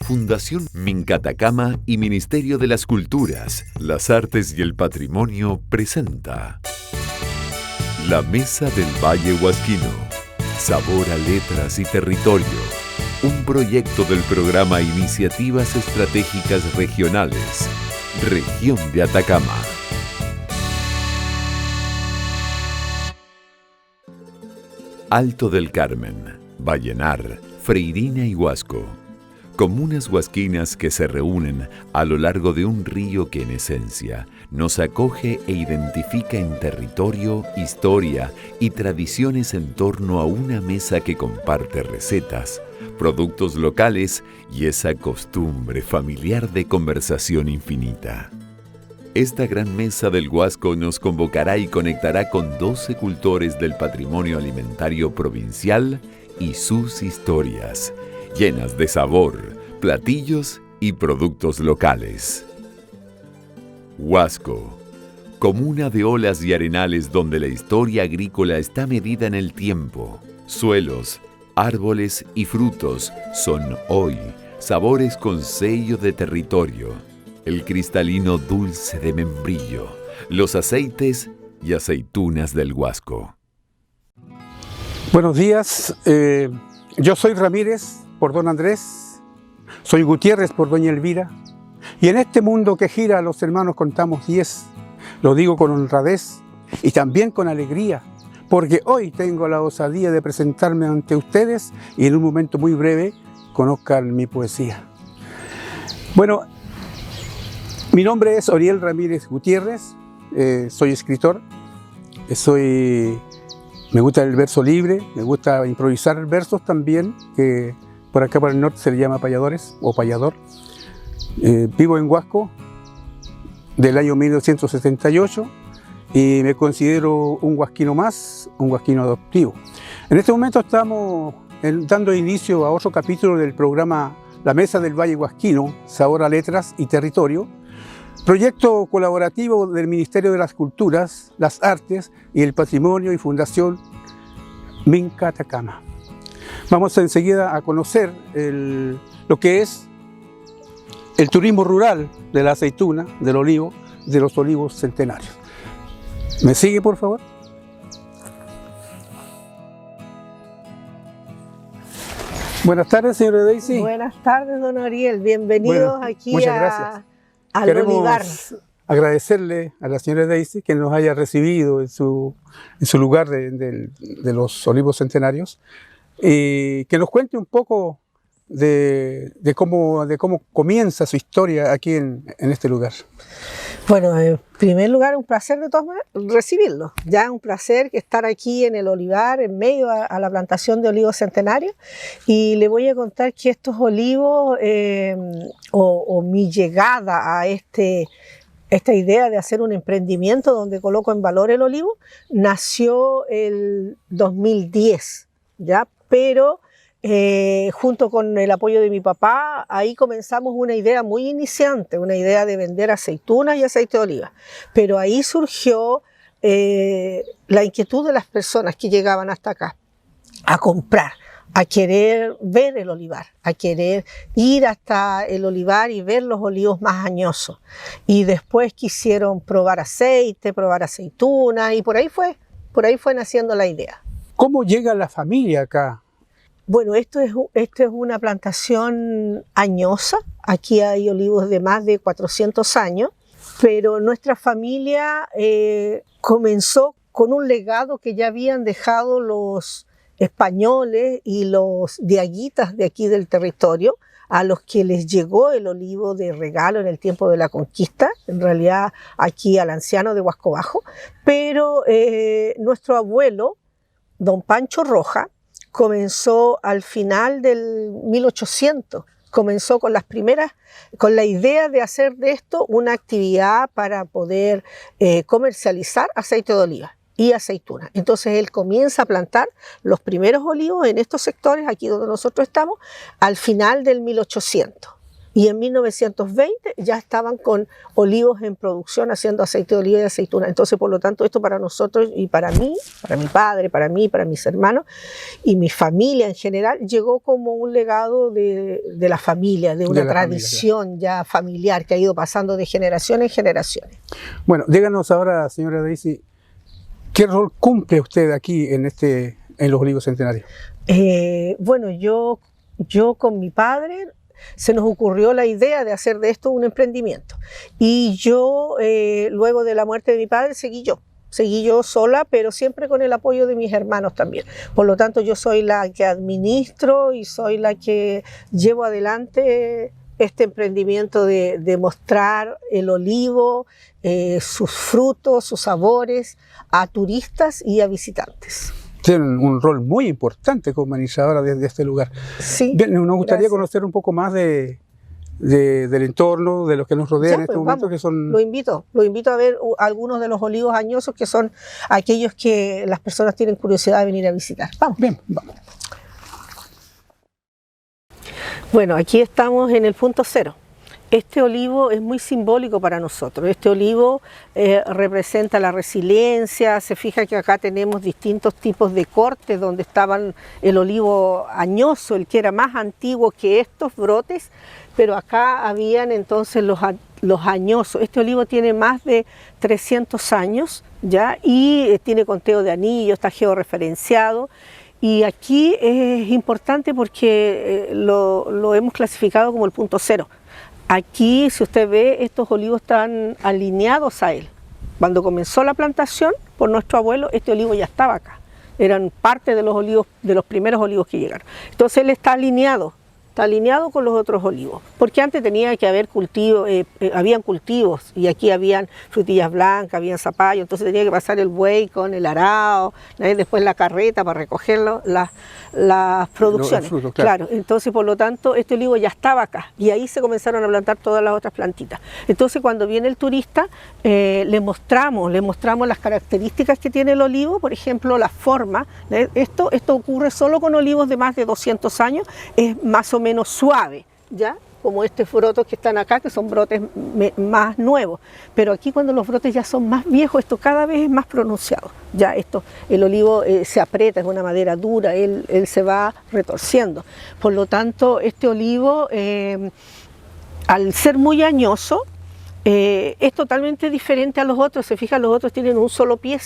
Fundación Mincatacama y Ministerio de las Culturas, las Artes y el Patrimonio presenta La Mesa del Valle Huasquino. Sabor a letras y territorio. Un proyecto del programa Iniciativas Estratégicas Regionales. Región de Atacama. Alto del Carmen, Vallenar, Freirina y Huasco. Comunas huasquinas que se reúnen a lo largo de un río que en esencia nos acoge e identifica en territorio, historia y tradiciones en torno a una mesa que comparte recetas, productos locales y esa costumbre familiar de conversación infinita. Esta gran mesa del Huasco nos convocará y conectará con 12 cultores del patrimonio alimentario provincial y sus historias, llenas de sabor, platillos y productos locales. Huasco, comuna de olas y arenales donde la historia agrícola está medida en el tiempo. Suelos, árboles y frutos son hoy sabores con sello de territorio. El cristalino dulce de membrillo, los aceites y aceitunas del Huasco. Buenos días, yo soy Ramírez por don Andrés, soy Gutiérrez por doña Elvira, y en este mundo que gira los hermanos contamos 10. Lo digo con honradez y también con alegría, porque hoy tengo la osadía de presentarme ante ustedes y en un momento muy breve conozcan mi poesía. Bueno, mi nombre es Oriel Ramírez Gutiérrez, soy escritor, me gusta el verso libre, me gusta improvisar versos también, que por acá por el norte se le llama payadores o payador. Vivo en Huasco del año 1978 y me considero un huasquino más, un huasquino adoptivo. En este momento estamos dando inicio a otro capítulo del programa La Mesa del Valle Huasquino, Sabor a Letras y Territorio, proyecto colaborativo del Ministerio de las Culturas, las Artes y el Patrimonio y Fundación Mincatacama. Vamos enseguida a conocer lo que es el turismo rural de la aceituna, del olivo, de los olivos centenarios. ¿Me sigue, por favor? Buenas tardes, señora Daisy. Buenas tardes, don Ariel. Bienvenidos aquí al olivar. Agradecerle a la señora Daisy que nos haya recibido en su lugar de los olivos centenarios y que nos cuente un poco de cómo comienza su historia aquí en este lugar. Bueno, en primer lugar, un placer de todas maneras recibirlo. Ya un placer estar aquí en el olivar, en medio a la plantación de olivos centenarios. Y le voy a contar que estos olivos, o mi llegada a esta idea de hacer un emprendimiento donde coloco en valor el olivo, nació el 2010, ¿ya? Pero junto con el apoyo de mi papá, ahí comenzamos una idea muy iniciante, una idea de vender aceitunas y aceite de oliva. Pero ahí surgió la inquietud de las personas que llegaban hasta acá a comprar, a querer ver el olivar, a querer ir hasta el olivar y ver los olivos más añosos. Y después quisieron probar aceite, probar aceituna, y por ahí fue naciendo la idea. ¿Cómo llega la familia acá? Bueno, esto es una plantación añosa. Aquí hay olivos de más de 400 años, pero nuestra familia comenzó con un legado que ya habían dejado los españoles y los diaguitas de aquí del territorio, a los que les llegó el olivo de regalo en el tiempo de la conquista, en realidad aquí al anciano de Huasco Bajo, pero nuestro abuelo, don Pancho Roja, comenzó al final del 1800, comenzó con la idea de hacer de esto una actividad para poder comercializar aceite de oliva y aceituna. Entonces él comienza a plantar los primeros olivos en estos sectores, aquí donde nosotros estamos, al final del 1800. Y en 1920 ya estaban con olivos en producción, haciendo aceite de oliva y aceituna. Entonces, por lo tanto, esto para nosotros y para mí, para mi padre, para mí, para mis hermanos y mi familia en general, llegó como un legado de la familia, de una tradición ya familiar que ha ido pasando de generación en generaciones. Bueno, díganos ahora, señora Daisy, ¿qué rol cumple usted aquí en los Olivos Centenarios? Bueno, yo con mi padre se nos ocurrió la idea de hacer de esto un emprendimiento. Y yo, luego de la muerte de mi padre, seguí yo sola, pero siempre con el apoyo de mis hermanos también. Por lo tanto, yo soy la que administro y soy la que llevo adelante este emprendimiento de mostrar el olivo, sus frutos, sus sabores a turistas y a visitantes. Tienen un rol muy importante como administradora de este lugar. Sí, bien, nos gustaría conocer un poco más del entorno, de los que nos rodean en este momento, vamos, que son... Lo invito a ver algunos de los olivos añosos, que son aquellos que las personas tienen curiosidad de venir a visitar. Vamos. Bien, vamos. Bueno, aquí estamos en el punto cero. Este olivo es muy simbólico para nosotros. Este olivo representa la resiliencia. Se fija que acá tenemos distintos tipos de cortes donde estaban el olivo añoso, el que era más antiguo que estos brotes, pero acá habían entonces los añosos. Este olivo tiene más de 300 años ya, y tiene conteo de anillos, está georreferenciado. Y aquí es importante porque lo hemos clasificado como el punto cero. Aquí, si usted ve, estos olivos están alineados a él. Cuando comenzó la plantación por nuestro abuelo, este olivo ya estaba acá. Eran parte de los olivos, de los primeros olivos que llegaron. Entonces él está alineado con los otros olivos, porque antes tenía que haber habían cultivos, y aquí habían frutillas blancas, habían zapallo, entonces tenía que pasar el buey con el arado, después la carreta para recogerlo, las producciones. Frutos, claro. Entonces, por lo tanto, este olivo ya estaba acá, y ahí se comenzaron a plantar todas las otras plantitas. Entonces, cuando viene el turista, le mostramos las características que tiene el olivo, por ejemplo, la forma. Esto ocurre solo con olivos de más de 200 años, es más o menos suave, ¿ya? Como estos brotes que están acá, que son brotes más nuevos. Pero aquí, cuando los brotes ya son más viejos, esto cada vez es más pronunciado. Ya el olivo se aprieta, es una madera dura, él se va retorciendo. Por lo tanto, este olivo, al ser muy añoso, es totalmente diferente a los otros. Se fijan, los otros tienen un solo pie,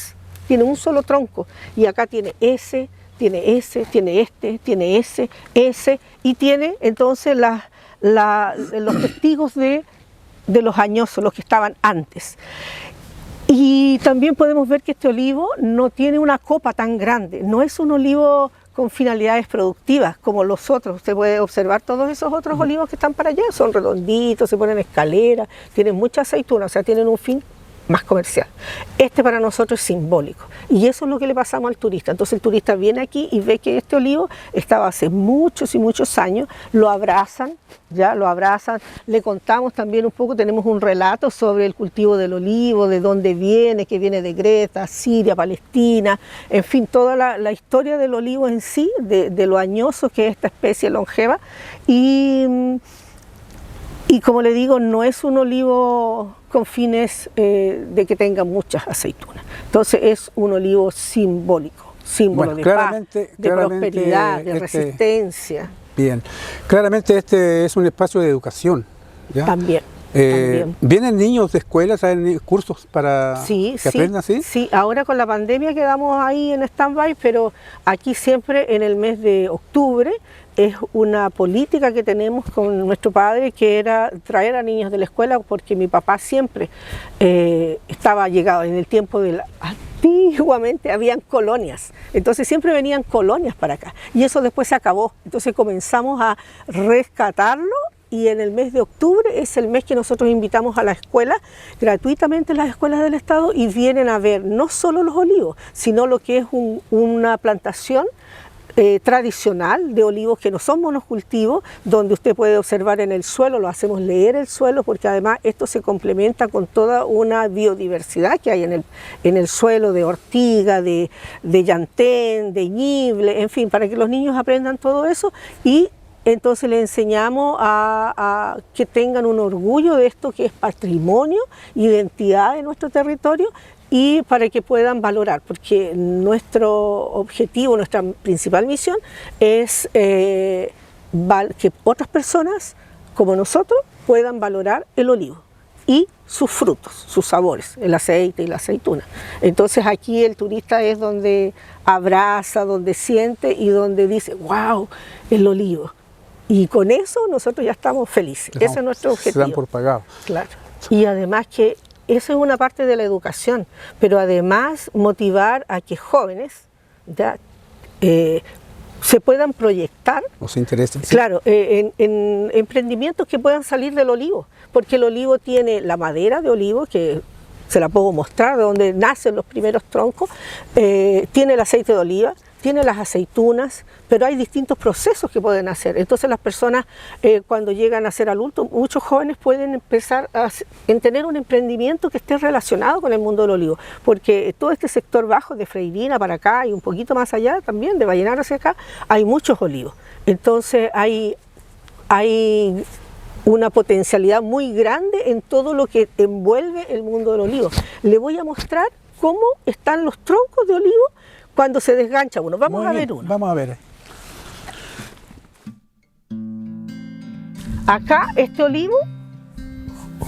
tienen un solo tronco, y acá tiene ese, tiene ese, tiene este, tiene ese, y tiene entonces los testigos de los añosos, los que estaban antes. Y también podemos ver que este olivo no tiene una copa tan grande, no es un olivo con finalidades productivas como los otros. Usted puede observar todos esos otros olivos que están para allá, son redonditos, se ponen escaleras, tienen mucha aceituna, o sea, tienen un fin más comercial. Este para nosotros es simbólico, y eso es lo que le pasamos al turista. Entonces el turista viene aquí y ve que este olivo estaba hace muchos y muchos años, lo abrazan, le contamos también un poco, tenemos un relato sobre el cultivo del olivo, de dónde viene, que viene de Greta, Siria, Palestina, en fin, toda la historia del olivo en sí, de lo añoso que es esta especie longeva, y como le digo, no es un olivo con fines de que tenga muchas aceitunas. Entonces es un olivo simbólico, símbolo de paz, de prosperidad, de resistencia. Bien, claramente este es un espacio de educación, ¿ya? También. ¿Vienen niños de escuelas, hay cursos para que aprendan? Sí, ahora con la pandemia quedamos ahí en stand-by, pero aquí siempre en el mes de octubre es una política que tenemos con nuestro padre, que era traer a niños de la escuela, porque mi papá siempre estaba llegado en el tiempo de antiguamente habían colonias, entonces siempre venían colonias para acá, y eso después se acabó. Entonces comenzamos a rescatarlo, y en el mes de octubre es el mes que nosotros invitamos a la escuela, gratuitamente, las escuelas del Estado, y vienen a ver no solo los olivos, sino lo que es una plantación tradicional de olivos que no son monocultivos, donde usted puede observar en el suelo, lo hacemos leer el suelo, porque además esto se complementa con toda una biodiversidad que hay en el suelo, de ortiga, de llantén, de ñible, en fin, para que los niños aprendan todo eso, y entonces le enseñamos a que tengan un orgullo de esto que es patrimonio, identidad de nuestro territorio, y para que puedan valorar, porque nuestro objetivo, nuestra principal misión es que otras personas como nosotros puedan valorar el olivo y sus frutos, sus sabores, el aceite y la aceituna. Entonces aquí el turista es donde abraza, donde siente y donde dice, wow, el olivo. Y con eso nosotros ya estamos felices. Ese es nuestro objetivo. Se dan por pagado. Claro. Y además que eso es una parte de la educación, pero además motivar a que jóvenes ya, se puedan proyectar, ¿O se interesan? ¿Sí? claro, en emprendimientos que puedan salir del olivo, porque el olivo tiene la madera de olivo, que se la puedo mostrar, de donde nacen los primeros troncos, tiene el aceite de oliva, tiene las aceitunas, pero hay distintos procesos que pueden hacer. Entonces las personas cuando llegan a ser adultos, muchos jóvenes pueden empezar a tener un emprendimiento que esté relacionado con el mundo del olivo, porque todo este sector bajo de Freirina para acá y un poquito más allá también, de Vallenar hacia acá, hay muchos olivos. Entonces hay una potencialidad muy grande en todo lo que envuelve el mundo del olivo. Le voy a mostrar cómo están los troncos de olivo cuando se desgancha uno. Vamos a ver uno. Vamos a ver. Acá este olivo,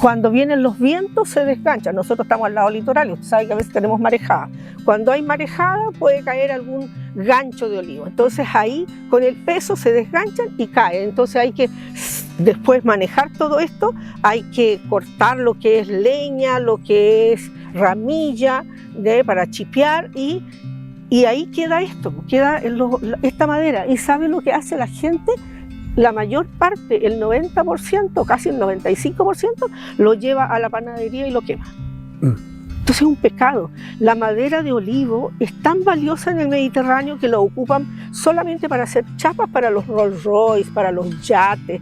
cuando vienen los vientos, se desgancha. Nosotros estamos al lado litoral y usted sabe que a veces tenemos marejada. Cuando hay marejada puede caer algún gancho de olivo. Entonces ahí con el peso se desganchan y caen. Entonces hay que después manejar todo esto, hay que cortar lo que es leña, lo que es ramilla para chipear y ahí queda esto, queda esta madera. ¿Y sabe lo que hace la gente? La mayor parte, el 90%, casi el 95%, lo lleva a la panadería y lo quema. Entonces es un pecado. La madera de olivo es tan valiosa en el Mediterráneo que lo ocupan solamente para hacer chapas para los Rolls Royce, para los yates.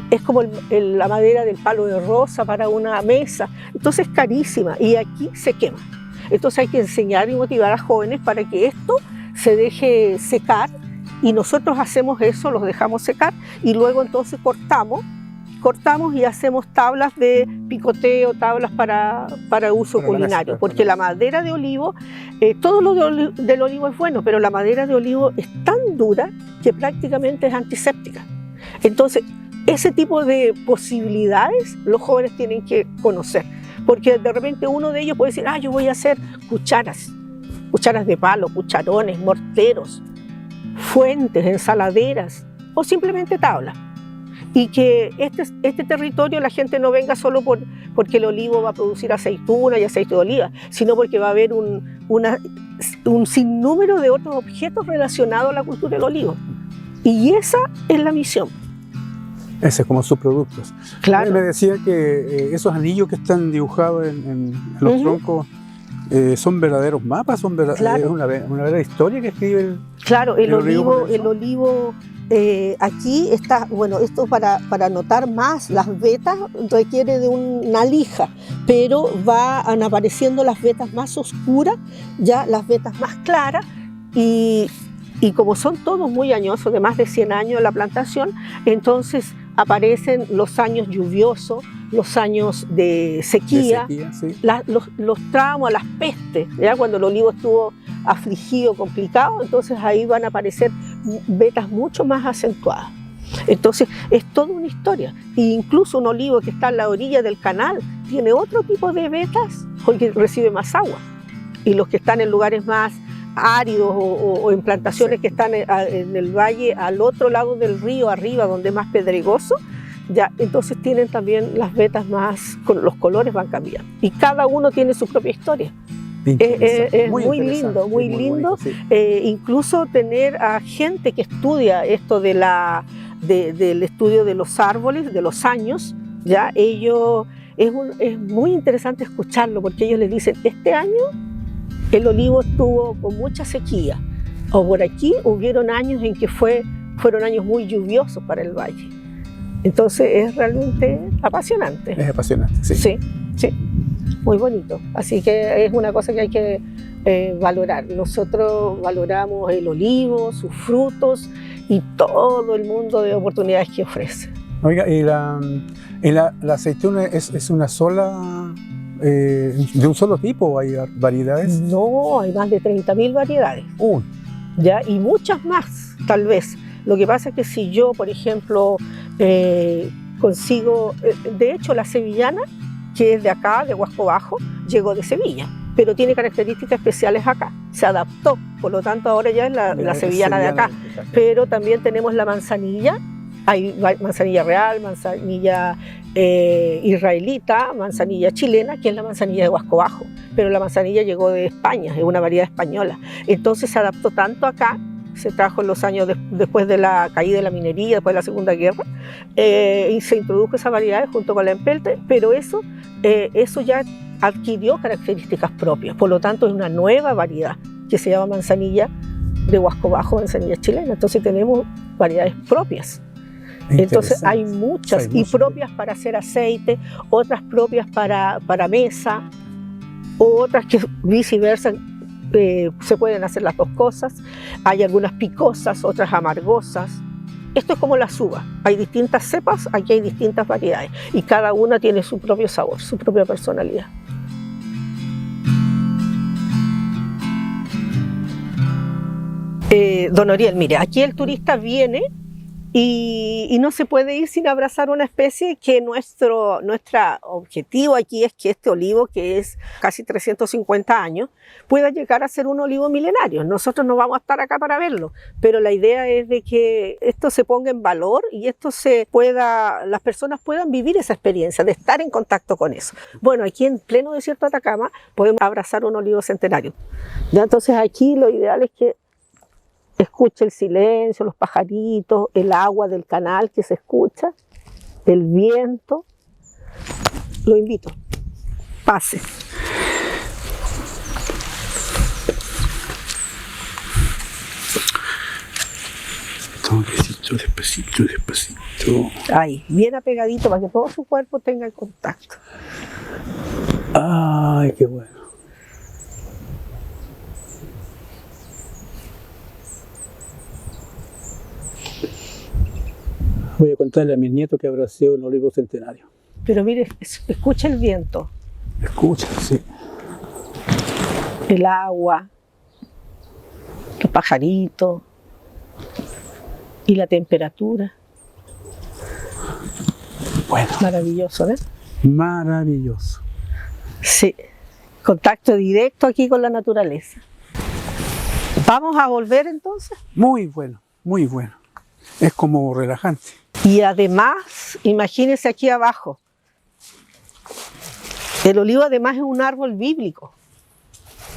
Es como la madera del palo de rosa para una mesa. Entonces es carísima y aquí se quema. Entonces hay que enseñar y motivar a jóvenes para que esto se deje secar, y nosotros hacemos eso, los dejamos secar y luego entonces cortamos y hacemos tablas de picoteo, tablas para uso culinario, porque la madera de olivo, todo lo del olivo es bueno, pero la madera de olivo es tan dura que prácticamente es antiséptica. Entonces ese tipo de posibilidades los jóvenes tienen que conocer, porque de repente uno de ellos puede decir, yo voy a hacer cucharas de palo, cucharones, morteros, fuentes, ensaladeras o simplemente tablas. Y que este territorio la gente no venga solo porque el olivo va a producir aceituna y aceite de oliva, sino porque va a haber un sinnúmero de otros objetos relacionados a la cultura del olivo. Y esa es la misión. Ese es como sus productos. Claro. Me decía que esos anillos que están dibujados en los troncos son verdaderos mapas, claro. Es una verdadera historia que escribe el Claro, el olivo aquí está, bueno, esto para notar más las vetas requiere de una lija, pero van apareciendo las vetas más oscuras, ya las vetas más claras, y como son todos muy añosos, de más de 100 años la plantación, entonces aparecen los años lluviosos, los años de sequía, sí. los tramos, las pestes, ¿ya? Cuando el olivo estuvo afligido, complicado, entonces ahí van a aparecer vetas mucho más acentuadas. Entonces es toda una historia, e incluso un olivo que está en la orilla del canal tiene otro tipo de vetas porque recibe más agua, y los que están en lugares más áridos o en plantaciones que están en el valle al otro lado del río arriba, donde es más pedregoso, ya entonces tienen también las vetas más, los colores van cambiando y cada uno tiene su propia historia. Es muy lindo, muy lindo. Bonito, sí. Incluso tener a gente que estudia esto del estudio de los árboles, de los años, ya ellos es muy interesante escucharlo, porque ellos les dicen, este año el olivo estuvo con mucha sequía, o por aquí hubieron años en que fueron años muy lluviosos para el valle. Entonces es realmente apasionante. Es apasionante, sí. Sí, muy bonito. Así que es una cosa que hay que valorar. Nosotros valoramos el olivo, sus frutos, y todo el mundo de oportunidades que ofrece. Oiga, y la aceituna es una sola, de un solo tipo, ¿o hay variedades? No, hay más de 30.000 variedades. ¿Ya? Y muchas más, tal vez. Lo que pasa es que si yo, por ejemplo, consigo, de hecho la sevillana, que es de acá, de Huasco Bajo, llegó de Sevilla, pero tiene características especiales acá, se adaptó, por lo tanto ahora ya es la sevillana de acá, pero también tenemos la manzanilla, hay manzanilla real, manzanilla israelita, manzanilla chilena, que es la manzanilla de Huasco Bajo, pero la manzanilla llegó de España, es una variedad española, entonces se adaptó tanto acá, se trajo en los años después de la caída de la minería, después de la Segunda Guerra, y se introdujo esa variedad junto con la empeltre, pero eso ya adquirió características propias, por lo tanto es una nueva variedad que se llama manzanilla de Huasco Bajo, manzanilla chilena, entonces tenemos variedades propias. Entonces hay muchas, y propias para hacer aceite, otras propias para mesa, otras que viceversa, se pueden hacer las dos cosas. Hay algunas picosas, otras amargosas. Esto es como las uvas, hay distintas cepas, aquí hay distintas variedades y cada una tiene su propio sabor, su propia personalidad. Don Oriel, mire, aquí el turista viene y no se puede ir sin abrazar una especie que nuestro objetivo aquí es que este olivo, que es casi 350 años, pueda llegar a ser un olivo milenario. Nosotros no vamos a estar acá para verlo, pero la idea es de que esto se ponga en valor y las personas puedan vivir esa experiencia, de estar en contacto con eso. Bueno, aquí en pleno desierto de Atacama podemos abrazar un olivo centenario. ¿Ya? Entonces aquí lo ideal es que escuche el silencio, los pajaritos, el agua del canal que se escucha, el viento. Lo invito, pase. Despacito, despacito, despacito. Ahí, bien apegadito para que todo su cuerpo tenga contacto. Ay, qué bueno. Voy a contarle a mis nietos que abracé un olivo centenario. Pero mire, escucha el viento. Escucha, sí. El agua, los pajaritos y la temperatura. Bueno. Maravilloso, ¿ves? Maravilloso. Sí, contacto directo aquí con la naturaleza. ¿Vamos a volver entonces? Muy bueno, muy bueno. Es como relajante. Y además, imagínense aquí abajo, el olivo además es un árbol bíblico.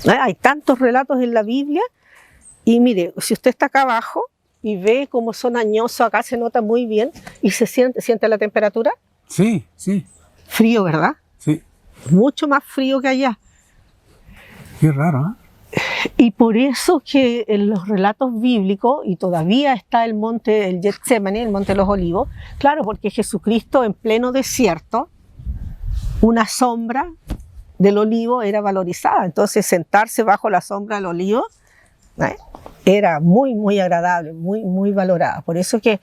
Hay tantos relatos en la Biblia y mire, si usted está acá abajo y ve cómo son añosos, acá se nota muy bien y siente la temperatura. Sí, sí. Frío, ¿verdad? Sí. Mucho más frío que allá. Qué raro, ¿eh? Y por eso que en los relatos bíblicos, y todavía está el monte, el Getsemaní, el monte de los olivos, claro, porque Jesucristo en pleno desierto, una sombra del olivo era valorizada, entonces sentarse bajo la sombra del olivo era muy, muy agradable, muy, muy valorada. Por eso que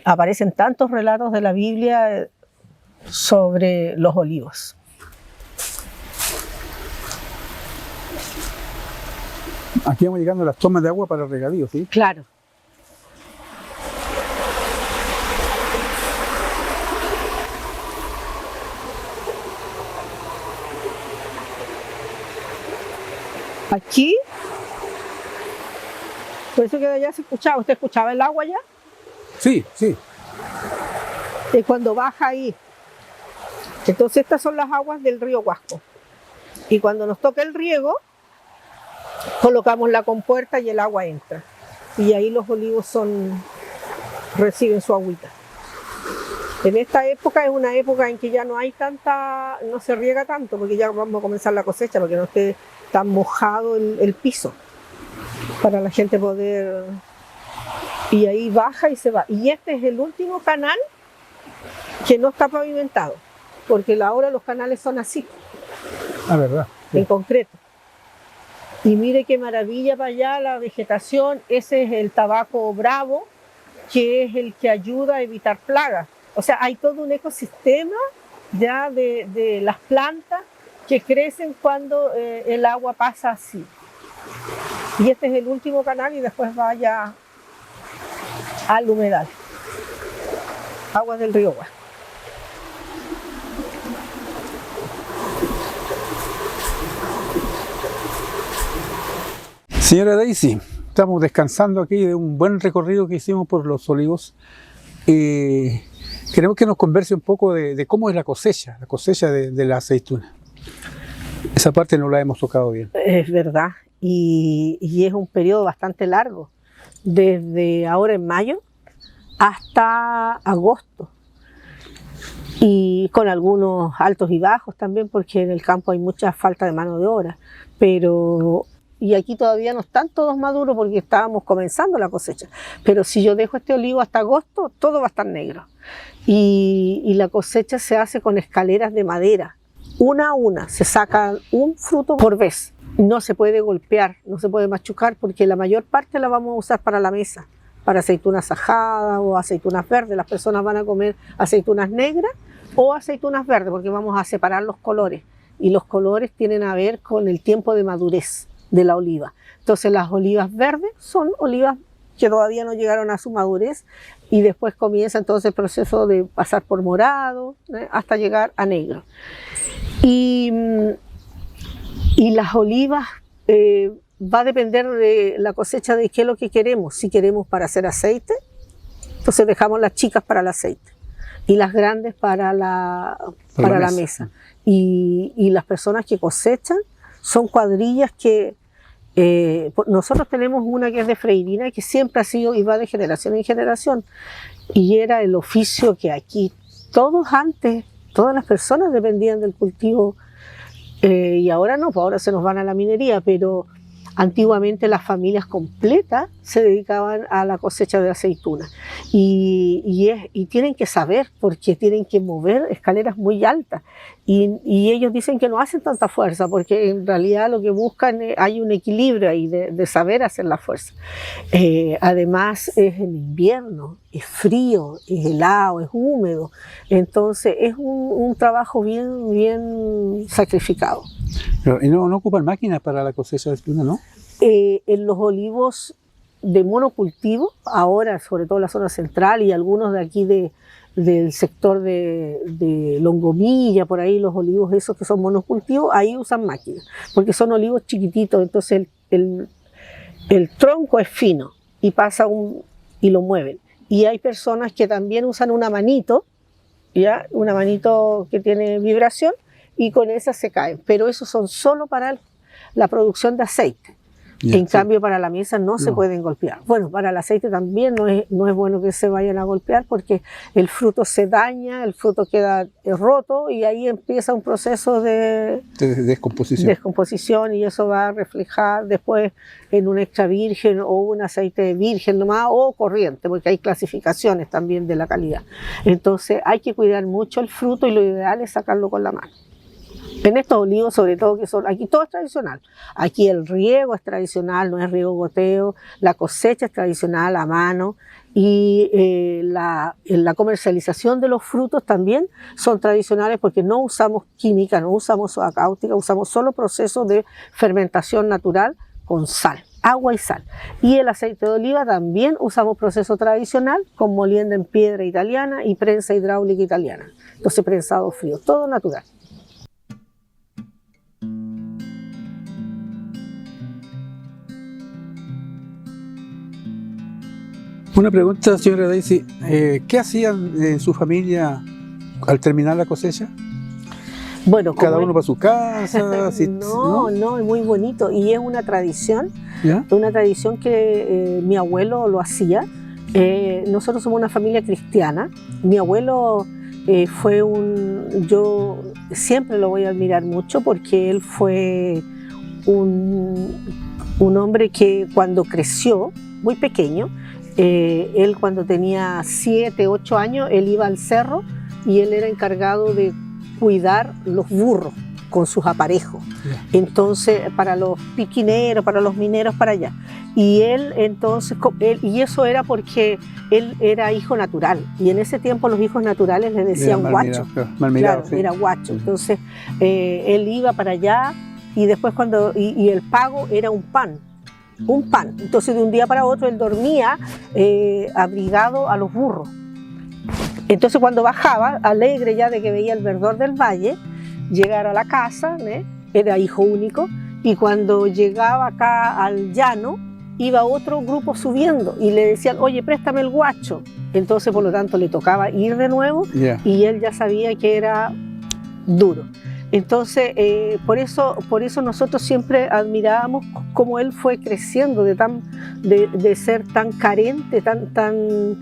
aparecen tantos relatos de la Biblia sobre los olivos. Aquí vamos llegando a las tomas de agua para regadío, ¿sí? Claro. Aquí, por eso que de allá se escuchaba. ¿Usted escuchaba el agua allá? Sí, sí. Y cuando baja ahí. Entonces estas son las aguas del río Huasco. Y cuando nos toca el riego, colocamos la compuerta y el agua entra. Y ahí los olivos reciben su agüita. En esta época es una época en que ya no se riega tanto, porque ya vamos a comenzar la cosecha, porque no esté tan mojado el piso, para la gente poder... Y ahí baja y se va. Y este es el último canal que no está pavimentado, porque ahora los canales son así. Ah, ¿verdad? Sí. En concreto. Y mire qué maravilla para allá la vegetación. Ese es el tabaco bravo, que es el que ayuda a evitar plagas. O sea, hay todo un ecosistema ya de las plantas que crecen cuando el agua pasa así. Y este es el último canal y después vaya al humedal. Aguas del río Huasco. Señora Daisy, estamos descansando aquí de un buen recorrido que hicimos por los olivos. Queremos que nos converse un poco de cómo es la cosecha de la aceituna. Esa parte no la hemos tocado bien. Es verdad, y es un periodo bastante largo, desde ahora en mayo hasta agosto, y con algunos altos y bajos también, porque en el campo hay mucha falta de mano de obra, y aquí todavía no están todos maduros porque estábamos comenzando la cosecha, pero si yo dejo este olivo hasta agosto, todo va a estar negro, y la cosecha se hace con escaleras de madera, una a una, se saca un fruto por vez, no se puede golpear, no se puede machucar, porque la mayor parte la vamos a usar para la mesa, para aceitunas ajadas o aceitunas verdes. Las personas van a comer aceitunas negras o aceitunas verdes, porque vamos a separar los colores, y los colores tienen a ver con el tiempo de madurez de la oliva. Entonces las olivas verdes son olivas que todavía no llegaron a su madurez, y después comienza entonces el proceso de pasar por morado, hasta llegar a negro. Y las olivas va a depender de la cosecha de qué es lo que queremos. Si queremos para hacer aceite, entonces dejamos las chicas para el aceite y las grandes para la mesa. Y las personas que cosechan son cuadrillas que nosotros tenemos una que es de Freirina, que siempre ha sido y va de generación en generación, y era el oficio que aquí todas las personas dependían del cultivo, y ahora no, pues ahora se nos van a la minería, pero antiguamente las familias completas se dedicaban a la cosecha de aceituna, y tienen que saber, porque tienen que mover escaleras muy altas, y ellos dicen que no hacen tanta fuerza, porque en realidad lo que buscan hay un equilibrio ahí de saber hacer la fuerza. Además es en invierno, es frío, es helado, es húmedo, entonces es un trabajo bien sacrificado. Pero, ¿y no ocupan máquinas para la cosecha de aceituna, no? En los olivos de monocultivo, ahora sobre todo en la zona central y algunos de aquí del sector de Longomilla, por ahí los olivos esos que son monocultivos, ahí usan máquinas, porque son olivos chiquititos, entonces el tronco es fino y y lo mueven. Y hay personas que también usan una manito, ¿ya? Una manito que tiene vibración, y con esa se caen, pero esos son solo para la producción de aceite. En cambio para la mesa no se pueden golpear. Bueno, para el aceite también no es bueno que se vayan a golpear, porque el fruto se daña, el fruto queda roto, y ahí empieza un proceso de descomposición, y eso va a reflejar después en un extra virgen o un aceite virgen nomás, o corriente, porque hay clasificaciones también de la calidad. Entonces hay que cuidar mucho el fruto, y lo ideal es sacarlo con la mano. En estos olivos, sobre todo, que son aquí todo es tradicional. Aquí el riego es tradicional, no es riego goteo, la cosecha es tradicional a mano, y la comercialización de los frutos también son tradicionales, porque no usamos química, no usamos soda cáustica, usamos solo procesos de fermentación natural con sal, agua y sal. Y el aceite de oliva también usamos proceso tradicional con molienda en piedra italiana y prensa hidráulica italiana. Entonces prensado frío, todo natural. Una pregunta, señora Daisy, ¿qué hacían en su familia al terminar la cosecha? Bueno, ¿Cada uno para su casa? No, es muy bonito, y es una tradición, que mi abuelo lo hacía. Nosotros somos una familia cristiana. Mi abuelo yo siempre lo voy a admirar mucho, porque él fue un hombre que cuando creció, muy pequeño, él cuando tenía 7, 8 años, él iba al cerro, y él era encargado de cuidar los burros. con sus aparejos. Entonces, para los piquineros, para los mineros, para allá. Y él, entonces, y eso era porque él era hijo natural. Y en ese tiempo los hijos naturales le decían guacho. Claro, sí. Era guacho. Entonces, él iba para allá y después y el pago era un pan. Entonces, de un día para otro, él dormía abrigado a los burros. Entonces, cuando bajaba, alegre ya de que veía el verdor del valle, llegar a la casa, era hijo único, y cuando llegaba acá al llano, iba otro grupo subiendo y le decían, oye, préstame el guacho. Entonces, por lo tanto, le tocaba ir de nuevo y él ya sabía que era duro. Entonces, por eso nosotros siempre admirábamos cómo él fue creciendo de ser tan carente, tan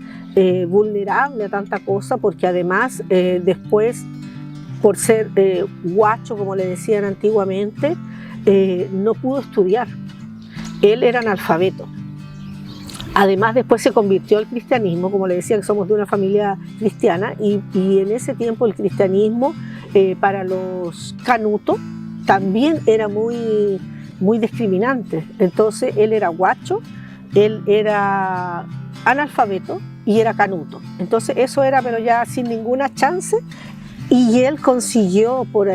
vulnerable a tanta cosa, porque además después, por ser guacho, como le decían antiguamente, no pudo estudiar. Él era analfabeto. Además, después se convirtió al cristianismo, como le decía, que somos de una familia cristiana, y en ese tiempo el cristianismo para los canutos también era muy, muy discriminante. Entonces, él era guacho, él era analfabeto y era canuto. Entonces, eso era, pero ya sin ninguna chance. Y él consiguió, por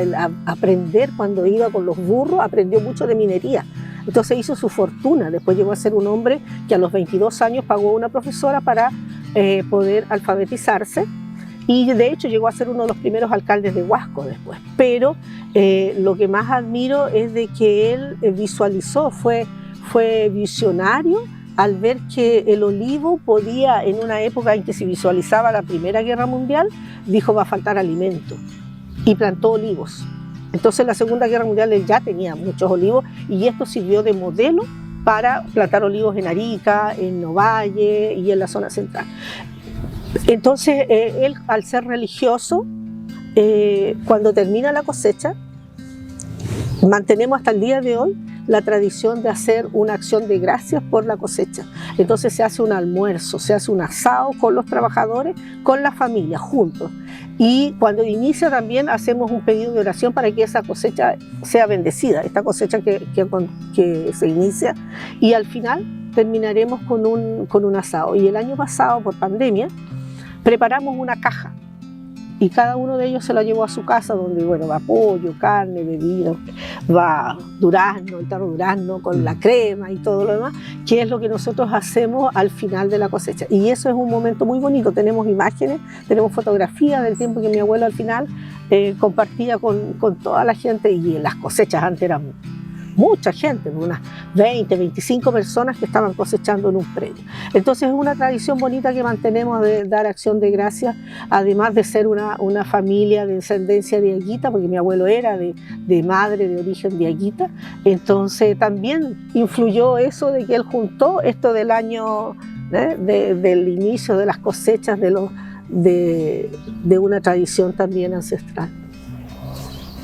aprender cuando iba con los burros, aprendió mucho de minería. Entonces hizo su fortuna. Después llegó a ser un hombre que a los 22 años pagó a una profesora para poder alfabetizarse. Y de hecho llegó a ser uno de los primeros alcaldes de Huasco después. Pero lo que más admiro es de que él visualizó, fue visionario al ver que el olivo podía, en una época en que se visualizaba la Primera Guerra Mundial, dijo va a faltar alimento y plantó olivos. Entonces en la Segunda Guerra Mundial él ya tenía muchos olivos y esto sirvió de modelo para plantar olivos en Arica, en Ovalle y en la zona central. Entonces él, al ser religioso, cuando termina la cosecha, mantenemos hasta el día de hoy la tradición de hacer una acción de gracias por la cosecha. Entonces se hace un almuerzo, se hace un asado con los trabajadores, con la familia, juntos. Y cuando inicia también hacemos un pedido de oración para que esa cosecha sea bendecida, esta cosecha que se inicia. Y al final terminaremos con un asado. Y el año pasado, por pandemia, preparamos una caja. Y cada uno de ellos se la llevó a su casa, donde va pollo, carne, bebida, va durazno, el tarro durazno con la crema y todo lo demás, que es lo que nosotros hacemos al final de la cosecha. Y eso es un momento muy bonito. Tenemos imágenes, tenemos fotografías del tiempo que mi abuelo al final compartía con toda la gente, y las cosechas antes eran mucha gente, unas 20, 25 personas que estaban cosechando en un predio. Entonces es una tradición bonita que mantenemos de dar acción de gracias, además de ser una familia de descendencia de diaguita, porque mi abuelo era de madre de origen diaguita. Entonces también influyó eso de que él juntó esto del año, del inicio de las cosechas, de una tradición también ancestral.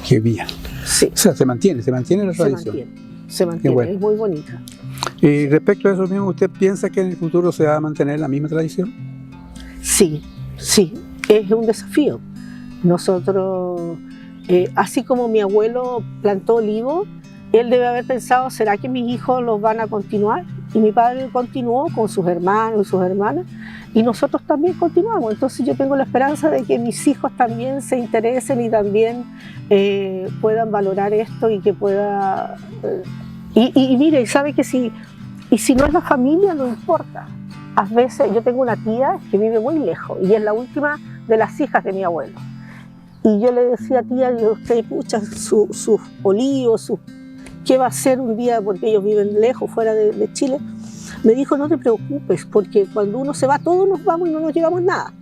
Qué bien. Sí. O sea, se mantiene la tradición. Se mantiene, bueno. Es muy bonita. Y respecto a eso mismo, ¿usted piensa que en el futuro se va a mantener la misma tradición? Sí, es un desafío. Nosotros, así como mi abuelo plantó olivos, él debe haber pensado, ¿será que mis hijos los van a continuar? Y mi padre continuó con sus hermanos y sus hermanas, y nosotros también continuamos. Entonces yo tengo la esperanza de que mis hijos también se interesen y también puedan valorar esto, y que pueda... y mire, y sabe que si no es la familia, no importa. A veces yo tengo una tía que vive muy lejos y es la última de las hijas de mi abuelo. Y yo le decía, tía, usted pucha sus olivos, ¿qué va a hacer un día? Porque ellos viven lejos, fuera de Chile. Me dijo, no te preocupes, porque cuando uno se va, todos nos vamos y no nos llevamos nada.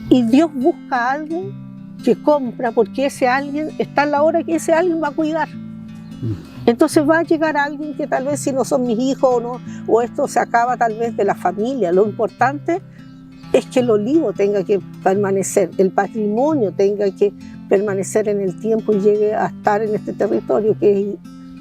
Y Dios busca a alguien que compra, porque ese alguien está en la hora que ese alguien va a cuidar. Entonces va a llegar alguien que tal vez, si no son mis hijos o no, o esto se acaba tal vez de la familia. Lo importante es que el olivo tenga que permanecer, el patrimonio tenga que permanecer en el tiempo y llegue a estar en este territorio que es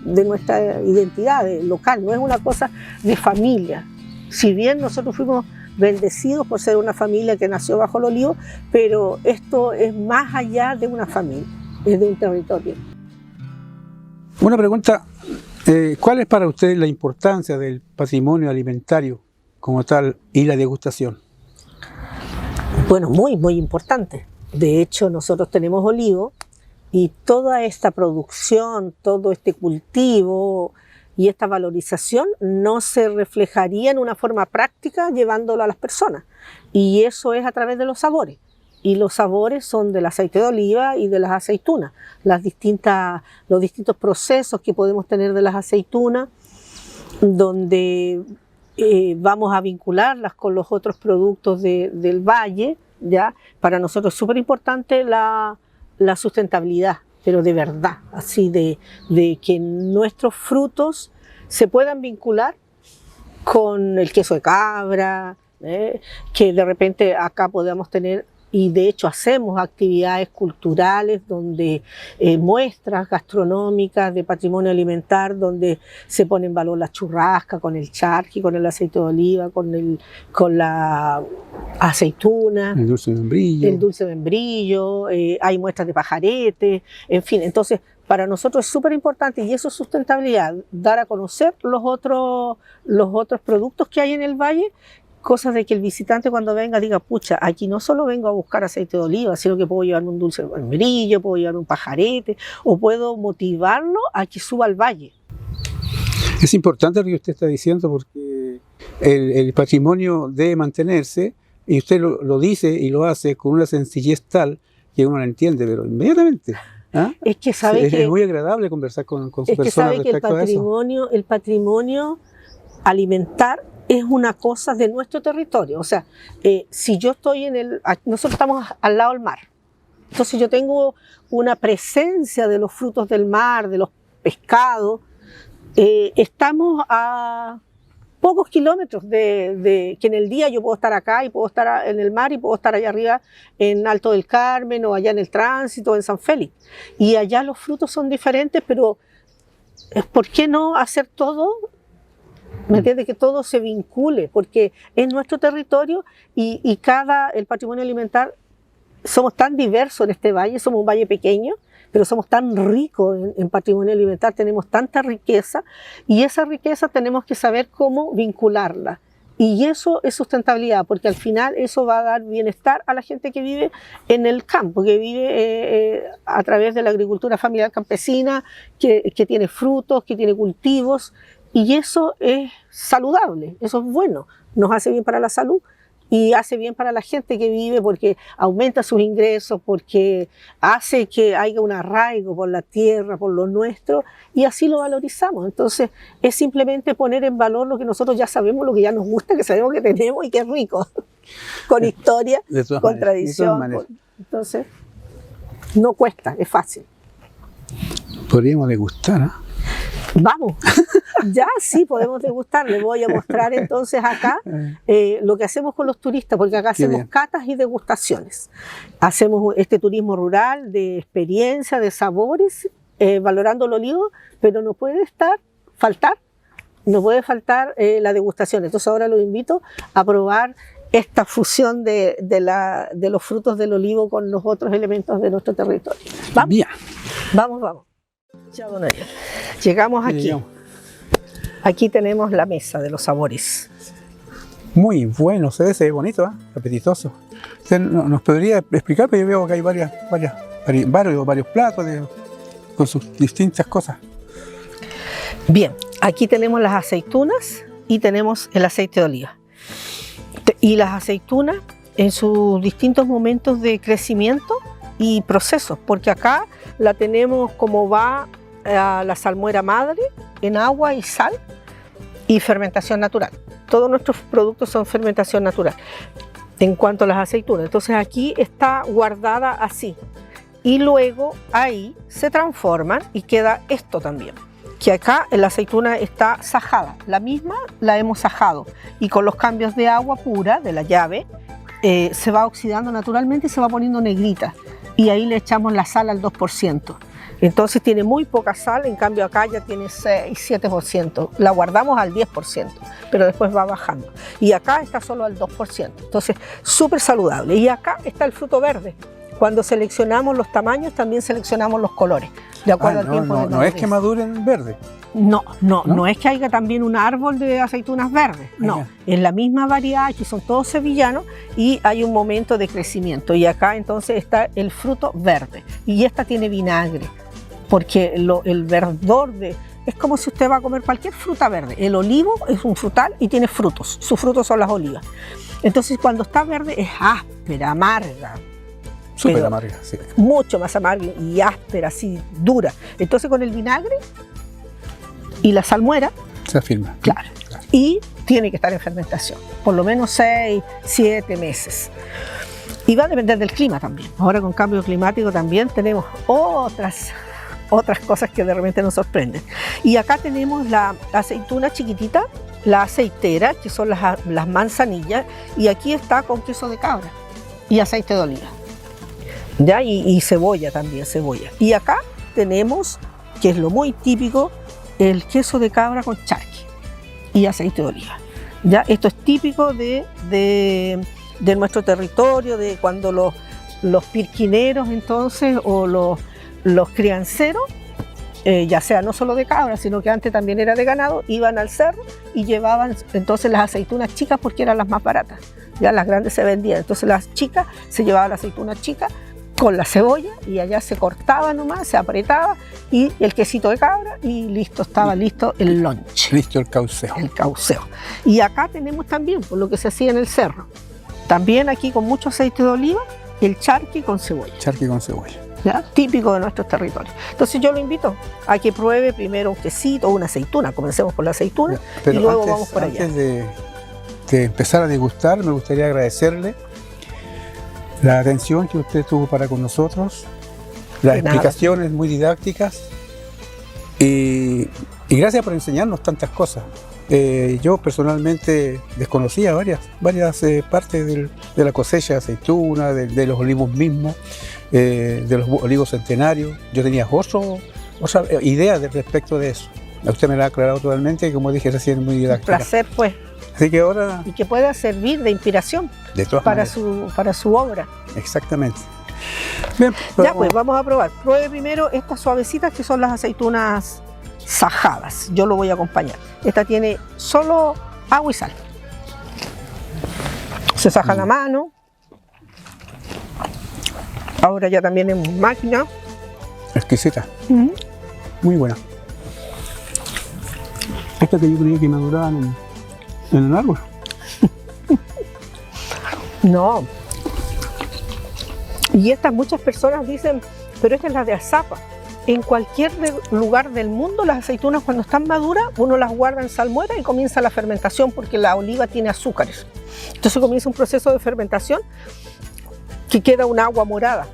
de nuestra identidad local, no es una cosa de familia. Si bien nosotros fuimos bendecidos por ser una familia que nació bajo el olivo, pero esto es más allá de una familia, es de un territorio. Una pregunta, ¿cuál es para usted la importancia del patrimonio alimentario como tal y la degustación? Bueno, muy, muy importante. De hecho, nosotros tenemos olivo y toda esta producción, todo este cultivo y esta valorización no se reflejaría en una forma práctica llevándolo a las personas. Y eso es a través de los sabores. Y los sabores son del aceite de oliva y de las aceitunas. Los distintos procesos que podemos tener de las aceitunas, donde vamos a vincularlas con los otros productos del valle, ¿ya? Para nosotros es súper importante la sustentabilidad, pero de verdad, así de que nuestros frutos se puedan vincular con el queso de cabra, que de repente acá podamos tener, y de hecho hacemos actividades culturales donde muestras gastronómicas de patrimonio alimentar, donde se pone en valor la churrasca con el charqui, con el aceite de oliva, con la aceituna, El dulce de membrillo. el dulce de membrillo, hay muestras de pajarete, en fin. Entonces, para nosotros es súper importante, y eso es sustentabilidad, dar a conocer los otros productos que hay en el valle, cosas de que el visitante cuando venga diga, pucha, aquí no solo vengo a buscar aceite de oliva, sino que puedo llevarme un dulce de membrillo, puedo llevarme un pajarete, o puedo motivarlo a que suba al valle. Es importante lo que usted está diciendo, porque el patrimonio debe mantenerse, y usted lo dice y lo hace con una sencillez tal que uno la entiende, pero inmediatamente. ¿Ah? Es que sabe es muy agradable conversar con su es que persona sabe que respecto a eso. el patrimonio alimentar es una cosa de nuestro territorio. O sea, si yo estoy nosotros estamos al lado del mar, entonces yo tengo una presencia de los frutos del mar, de los pescados. Estamos a pocos kilómetros que en el día yo puedo estar acá y puedo estar en el mar y puedo estar allá arriba en Alto del Carmen o allá en el Tránsito, en San Félix. Y allá los frutos son diferentes, pero ¿por qué no hacer todo? ¿Me entiendes? Que todo se vincule, porque es nuestro territorio y el patrimonio alimentar, somos tan diversos en este valle, somos un valle pequeño, pero somos tan ricos en patrimonio alimentar, tenemos tanta riqueza, y esa riqueza tenemos que saber cómo vincularla. Y eso es sustentabilidad, porque al final eso va a dar bienestar a la gente que vive en el campo, que vive a través de la agricultura familiar campesina, que tiene frutos, que tiene cultivos, y eso es saludable, eso es bueno, nos hace bien para la salud y hace bien para la gente que vive, porque aumenta sus ingresos, porque hace que haya un arraigo por la tierra, por lo nuestro, y así lo valorizamos. Entonces es simplemente poner en valor lo que nosotros ya sabemos, lo que ya nos gusta, que sabemos que tenemos y que es rico, con historia, con tradición. Entonces no cuesta, es fácil. Podríamos degustar, ¿eh? Vamos, ya sí podemos degustar. Les voy a mostrar entonces acá lo que hacemos con los turistas, porque acá hacemos catas y degustaciones. Hacemos este turismo rural de experiencia, de sabores, valorando el olivo, pero no puede faltar la degustación. Entonces ahora los invito a probar esta fusión de los frutos del olivo con los otros elementos de nuestro territorio. ¿Vamos? Bien. Vamos. Ya, don Ariel. Llegamos aquí. Aquí tenemos la mesa de los sabores. Muy bueno, se ve bonito, ¿eh? Apetitoso. ¿Usted nos podría explicar? Porque yo veo que hay varios platos con sus distintas cosas. Bien, aquí tenemos las aceitunas y tenemos el aceite de oliva. Y las aceitunas en sus distintos momentos de crecimiento y procesos, porque acá la tenemos como va a la salmuera madre en agua y sal y fermentación natural. Todos nuestros productos son fermentación natural en cuanto a las aceitunas. Entonces aquí está guardada así y luego ahí se transforman y queda esto también, que acá la aceituna está sajada, la misma la hemos sajado y con los cambios de agua pura de la llave se va oxidando naturalmente y se va poniendo negrita, y ahí le echamos la sal al 2%. Entonces tiene muy poca sal, en cambio acá ya tiene 6-7%, la guardamos al 10%, pero después va bajando. Y acá está solo al 2%, entonces súper saludable. Y acá está el fruto verde. Cuando seleccionamos los tamaños también seleccionamos los colores. de acuerdo al tiempo de no es madurez. que maduren verde. No es que haya también un árbol de aceitunas verdes, no, es la misma variedad, aquí son todos sevillanos y hay un momento de crecimiento y acá entonces está el fruto verde y esta tiene vinagre, porque el verdor es como si usted va a comer cualquier fruta verde, el olivo es un frutal y tiene frutos, sus frutos son las olivas, entonces cuando está verde es áspera, amarga. Súper amarga, sí. Mucho más amarga y áspera, así, dura, entonces con el vinagre y la salmuera se afirma. Claro. Y tiene que estar en fermentación, por lo menos 6, 7 meses. Y va a depender del clima también. Ahora con cambio climático también tenemos otras cosas que de repente nos sorprenden. Y acá tenemos la aceituna chiquitita, la aceitera, que son las manzanillas, y aquí está con queso de cabra y aceite de oliva. ¿Ya? Y cebolla también, cebolla. Y acá tenemos, que es lo muy típico, el queso de cabra con charqui y aceite de oliva. ¿Ya? Esto es típico de nuestro territorio, de cuando los pirquineros entonces o los crianceros, ya sea no solo de cabra, sino que antes también era de ganado, iban al cerro y llevaban entonces las aceitunas chicas porque eran las más baratas. Ya las grandes se vendían, entonces las chicas se llevaban la aceituna chica con la cebolla y allá se cortaba nomás, se apretaba y el quesito de cabra y listo, estaba listo el lunch. Listo el cauceo. El cauceo. Y acá tenemos también, por lo que se hacía en el cerro, también aquí con mucho aceite de oliva, el charqui con cebolla. Charqui con cebolla. ¿Ya? Típico de nuestros territorios. Entonces yo lo invito a que pruebe primero un quesito o una aceituna, comencemos por la aceituna y luego vamos por allá. Antes de empezar a degustar, me gustaría agradecerle la atención que usted tuvo para con nosotros, las explicaciones muy didácticas y gracias por enseñarnos tantas cosas. Yo personalmente desconocía varias partes de la cosecha de aceituna, de los olivos mismos, de los olivos centenarios. Yo tenía otra idea respecto de eso. Usted me la ha aclarado totalmente y, como dije recién, muy didáctica. Un placer, pues. Así que ahora... Y que pueda servir de inspiración para su obra. Exactamente. Bien, ya pues, vamos a probar. Pruebe primero estas suavecitas que son las aceitunas sajadas. Yo lo voy a acompañar. Esta tiene solo agua y sal. Se sajan a mano. Ahora ya también en máquina. Exquisita. Muy buena. Esta que yo creía que maduraban en el árbol. No. Y estas muchas personas dicen, pero esta es la de azapa. En cualquier lugar del mundo las aceitunas cuando están maduras uno las guarda en salmuera y comienza la fermentación porque la oliva tiene azúcares. Entonces comienza un proceso de fermentación que queda un agua morada.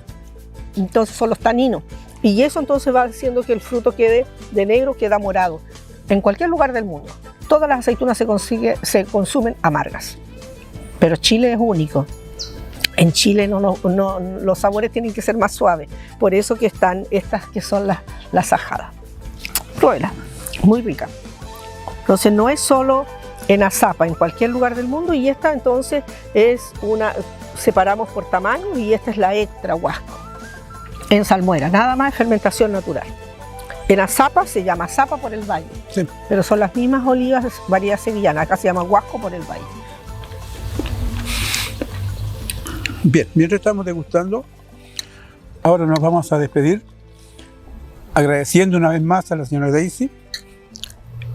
Entonces son los taninos. Y eso entonces va haciendo que el fruto quede de negro, queda morado. En cualquier lugar del mundo. Todas las aceitunas se consumen amargas. Pero Chile es único. En Chile los sabores tienen que ser más suaves. Por eso que están estas que son las sajadas. Pruébela, muy rica. Entonces no es solo en azapa, en cualquier lugar del mundo. Y esta entonces es separamos por tamaño y esta es la extra huasco. En salmuera, nada más fermentación natural. En azapa se llama azapa por el valle, sí. Pero son las mismas olivas variedad sevillana, acá se llama huasco por el valle. Bien, mientras estamos degustando, ahora nos vamos a despedir agradeciendo una vez más a la señora Daisy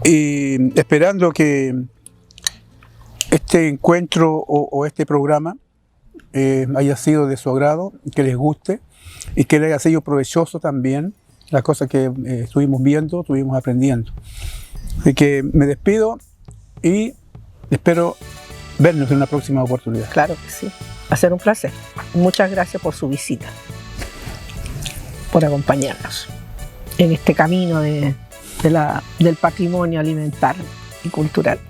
y esperando que este encuentro o este programa haya sido de su agrado, que les guste y que les haya sido provechoso también las cosas que estuvimos viendo, estuvimos aprendiendo. Así que me despido y espero vernos en una próxima oportunidad. Claro que sí, va a ser un placer. Muchas gracias por su visita, por acompañarnos en este camino del patrimonio alimentar y cultural.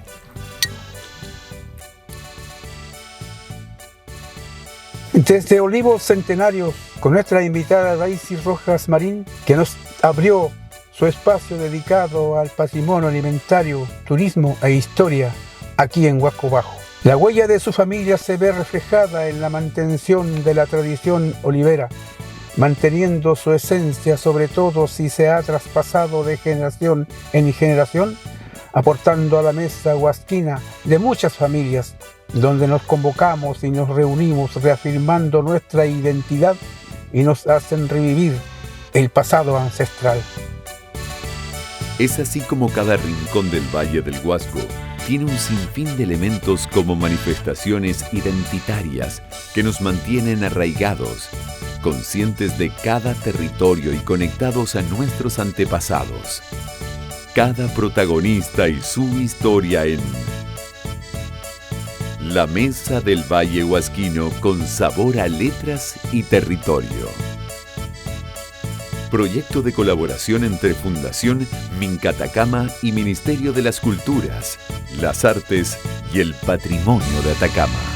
Desde Olivos Centenarios, con nuestra invitada Daisy Rojas Marín, que nos abrió su espacio dedicado al patrimonio alimentario, turismo e historia aquí en Huasco Bajo. La huella de su familia se ve reflejada en la mantención de la tradición olivera, manteniendo su esencia, sobre todo si se ha traspasado de generación en generación, aportando a la mesa huasquina de muchas familias, donde nos convocamos y nos reunimos reafirmando nuestra identidad y nos hacen revivir el pasado ancestral. Es así como cada rincón del Valle del Huasco tiene un sinfín de elementos como manifestaciones identitarias que nos mantienen arraigados, conscientes de cada territorio y conectados a nuestros antepasados. Cada protagonista y su historia en La Mesa del Valle Huasquino con sabor a letras y territorio. Proyecto de colaboración entre Fundación Mincatacama y Ministerio de las Culturas, las Artes y el Patrimonio de Atacama.